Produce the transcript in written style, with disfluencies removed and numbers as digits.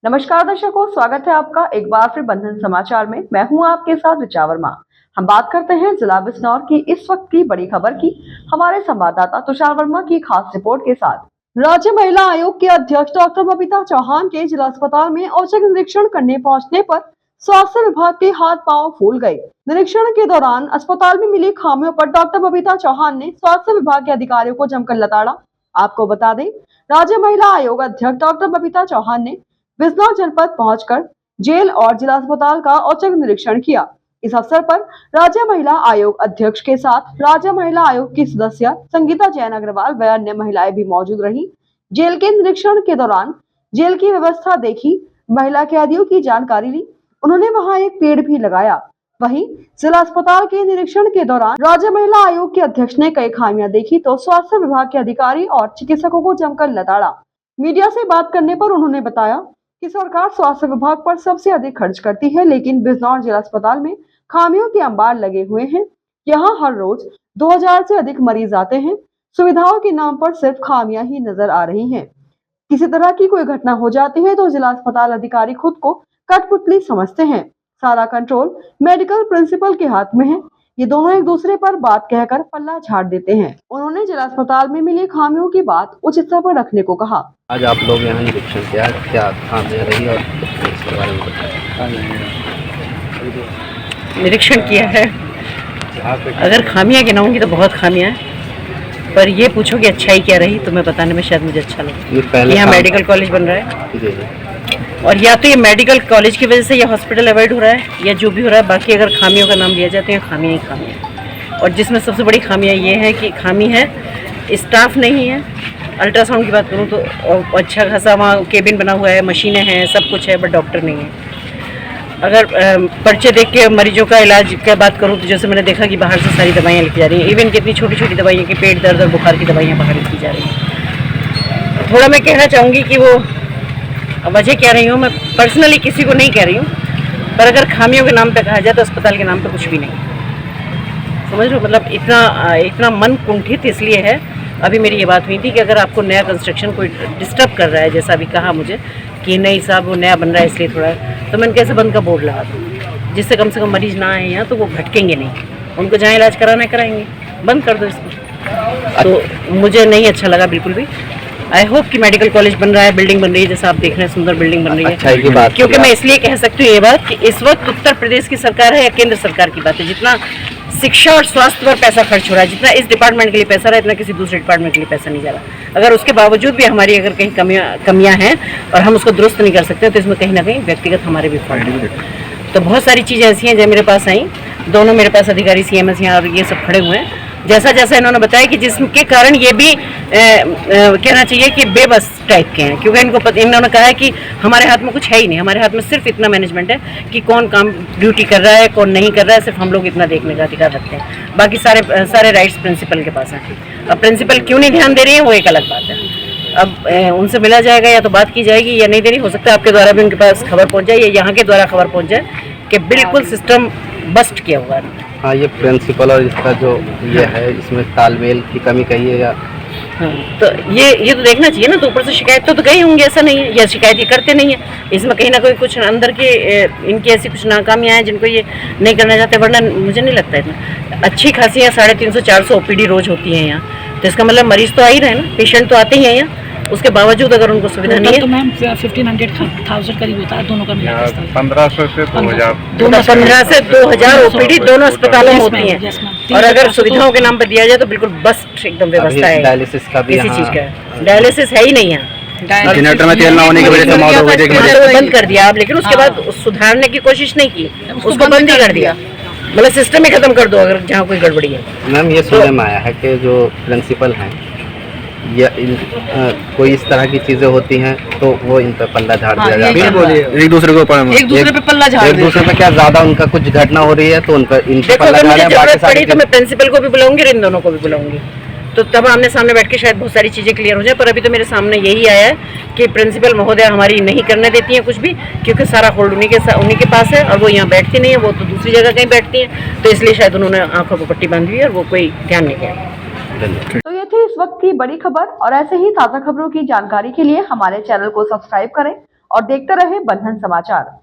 नमस्कार दर्शकों, स्वागत है आपका एक बार फिर बंधन समाचार में। मैं हूं आपके साथ ऋचा वर्मा। हम बात करते हैं जिला बिजनौर की इस वक्त की बड़ी खबर की हमारे संवाददाता तुषार वर्मा की खास रिपोर्ट के साथ। राज्य महिला आयोग के अध्यक्ष डॉक्टर बबीता चौहान के जिला अस्पताल में औचक निरीक्षण करने पहुंचने पर स्वास्थ्य विभाग के हाथ पांव फूल गए। निरीक्षण के दौरान अस्पताल में मिली खामियों पर डॉक्टर बबीता चौहान ने स्वास्थ्य विभाग के अधिकारियों को जमकर लताड़ा। आपको बता दें, राज्य महिला आयोग अध्यक्ष डॉक्टर बबीता चौहान ने बिजनौर जनपद पहुंचकर जेल और जिला अस्पताल का औचक निरीक्षण किया। इस अवसर पर राज्य महिला आयोग अध्यक्ष के साथ राज्य महिला आयोग की सदस्य संगीता जैन अग्रवाल व अन्य महिलाएं भी मौजूद रहीं। जेल के निरीक्षण के दौरान जेल की व्यवस्था देखी, महिला कैदियों की जानकारी ली। उन्होंने वहां एक पेड़ भी लगाया। वहीं जिला अस्पताल के निरीक्षण के दौरान राज्य महिला आयोग के अध्यक्ष ने कई खामियां देखी तो स्वास्थ्य विभाग के अधिकारी और चिकित्सकों को जमकर लताड़ा। मीडिया से बात करने पर उन्होंने बताया कि सरकार स्वास्थ्य विभाग पर सबसे अधिक खर्च करती है, लेकिन बिजनौर जिला अस्पताल में खामियों के अंबार लगे हुए हैं। यहाँ हर रोज 2000 से अधिक मरीज आते हैं। सुविधाओं के नाम पर सिर्फ खामियां ही नजर आ रही हैं। किसी तरह की कोई घटना हो जाती है तो जिला अस्पताल अधिकारी खुद को कठपुतली समझते हैं। सारा कंट्रोल मेडिकल प्रिंसिपल के हाथ में है। ये दोनों एक दूसरे पर बात कहकर पल्ला झाड़ देते हैं। उन्होंने जिला अस्पताल में मिली खामियों की बात उच्च स्तर पर रखने को कहा। आज आप लोग यहाँ निरीक्षण किया, क्या खामियां रही और इसके बारे में बताएं। निरीक्षण किया है। अगर खामियां गिनाऊंगी तो बहुत खामियां हैं, पर ये पूछो कि अच्छाई क्या रही तो मैं बताने में शायद मुझे अच्छा लगे। यहाँ मेडिकल कॉलेज बन रहा है और या तो ये मेडिकल कॉलेज की वजह से ये हॉस्पिटल अवॉइड हो रहा है या जो भी हो रहा है। बाकी अगर खामियों का नाम लिया जाता है, खामियां ही खामियां हैं। और जिसमें सबसे बड़ी खामियां ये है कि खामी है स्टाफ नहीं है। अल्ट्रासाउंड की बात करूँ तो अच्छा खासा वहाँ केबिन बना हुआ है, मशीनें हैं, सब कुछ है, बट डॉक्टर नहीं है। अगर पर्चे देख के मरीजों का इलाज की बात करूँ तो जैसे मैंने देखा कि बाहर से सारी दवाइयाँ लिखी जा रही हैं। इवन कितनी छोटी छोटी दवाइयाँ कि पेट दर्द और बुखार की दवाइयाँ बाहर लिखी जा रही हैं। थोड़ा मैं कहना चाहूँगी कि वो वजह कह रही हूँ, मैं पर्सनली किसी को नहीं कह रही हूँ, पर अगर खामियों के नाम पे कहा जाए तो अस्पताल के नाम पे कुछ भी नहीं। समझ लो, मतलब इतना मन कुंठित इसलिए है। अभी मेरी ये बात हुई थी कि अगर आपको नया कंस्ट्रक्शन कोई डिस्टर्ब कर रहा है, जैसा अभी कहा मुझे कि नहीं साहब वो नया बन रहा है इसलिए थोड़ा, तो मैंने कैसे बंद का बोर्ड लगा दूँ जिससे कम से कम मरीज ना आए यहाँ, तो वो भटकेंगे नहीं। उनको जहाँ इलाज कराना कराएंगे, बंद कर दो इसको। तो मुझे नहीं अच्छा लगा बिल्कुल भी। आई होप कि मेडिकल कॉलेज बन रहा है, बिल्डिंग बन रही है, जैसा आप देख रहे हैं सुंदर बिल्डिंग बन रही है। अच्छा की बात, क्योंकि मैं इसलिए कह सकती हूँ ये बात कि इस वक्त उत्तर प्रदेश की सरकार है या केंद्र सरकार की बात है, जितना शिक्षा और स्वास्थ्य पर पैसा खर्च हो रहा है, जितना इस डिपार्टमेंट के लिए पैसा रहा है, इतना किसी दूसरे डिपार्टमेंट के लिए पैसा नहीं जा रहा। अगर उसके बावजूद भी हमारी अगर कहीं कमियां हैं और हम उसको दुरुस्त नहीं कर सकते तो इसमें कहीं ना कहीं व्यक्तिगत हमारे भी फॉल्ट है। तो बहुत सारी चीज़ें ऐसी हैं जो मेरे पास आई। दोनों मेरे पास अधिकारी CMS यहाँ और ये सब खड़े हुए हैं। जैसा जैसा इन्होंने बताया कि जिसके कारण ये भी कहना चाहिए कि बेबस टाइप के हैं, क्योंकि इन्होंने कहा है कि हमारे हाथ में कुछ है ही नहीं। हमारे हाथ में सिर्फ इतना मैनेजमेंट है कि कौन काम ड्यूटी कर रहा है, कौन नहीं कर रहा है, सिर्फ हम लोग इतना देखने का अधिकार रखते हैं। बाकी सारे राइट्स प्रिंसिपल के पास हैं। अब प्रिंसिपल क्यों नहीं ध्यान दे रही है वो एक अलग बात है। अब उनसे मिला जाएगा या तो बात की जाएगी या नहीं देनी। हो सकता है आपके द्वारा भी उनके पास खबर पहुँच जाए या यहाँ के द्वारा खबर पहुँच जाए कि बिल्कुल सिस्टम बस्ट किया हुआ है। हाँ, ये प्रिंसिपल और इसका जो ये है इसमें तालमेल की कमी कहिएगा। हाँ, तो ये तो देखना चाहिए ना। तो ऊपर से शिकायत तो गए होंगे, ऐसा नहीं है, या शिकायत ये करते नहीं है। इसमें कहीं ना कोई कुछ अंदर के इनकी ऐसी कुछ नाकामियाँ हैं जिनको ये नहीं करना चाहते, वरना मुझे नहीं लगता इतना। अच्छी खासी यहाँ 350-400 OPD रोज होती है यहाँ, तो इसका मतलब मरीज तो आ ही रहे हैं ना, पेशेंट तो आते ही हैं यहाँ। उसके बावजूद अगर उनको सुविधा नहीं है तो मैम 1500 करीब होता है दोनों का मिला के। 1500 से 2000 15 से 2000 OPD दोनों अस्पतालों में होती हैं। और अगर सुविधाओं के नाम पर दिया जाए तो बिल्कुल बस्ट एकदम व्यवस्था है। डायलिसिस का भी किसी चीज़ का डायलिसिस है ही नहीं है। जनरेटर में तेल ना होने की वजह से मौत हो गई थी, बंद कर दिया आप, लेकिन उसके बाद सुधारने की कोशिश नहीं की, उसको बंद ही कर दिया। मतलब सिस्टम ही खत्म कर दो अगर जहाँ कोई गड़बड़ी है। मैम ये सुनने में आया है कि जो प्रिंसिपल हैं या कोई इस तरह की चीजें होती हैं तो वो इन पर पल्ला झाड़ दिया जाता है। एक दूसरे पे पल्ला झाड़, एक दूसरे पे क्या ज्यादा उनका कुछ घटना हो रही है तो उन पर इन पर पल्ला झाड़। जरूरत पड़ी तो मैं प्रिंसिपल को भी बुलाऊंगी और इन दोनों को भी बुलाऊंगी, तो तब आमने सामने बैठ के शायद बहुत सारी चीज़ें क्लियर हो जाए। पर अभी तो मेरे सामने यही आया है कि प्रिंसिपल महोदय हमारी नहीं करने देती हैं कुछ भी, क्योंकि सारा होल्ड उन्हीं के पास है और वो यहाँ बैठती नहीं है, वो तो दूसरी जगह कहीं बैठती हैं। तो इसलिए शायद उन्होंने आंखों पर पट्टी बांधी हुई है और वो कोई ध्यान नहीं दिया। तो ये थी इस वक्त की बड़ी खबर और ऐसे ही ताज़ा खबरों की जानकारी के लिए हमारे चैनल को सब्सक्राइब करें और देखते रहे बंधन समाचार।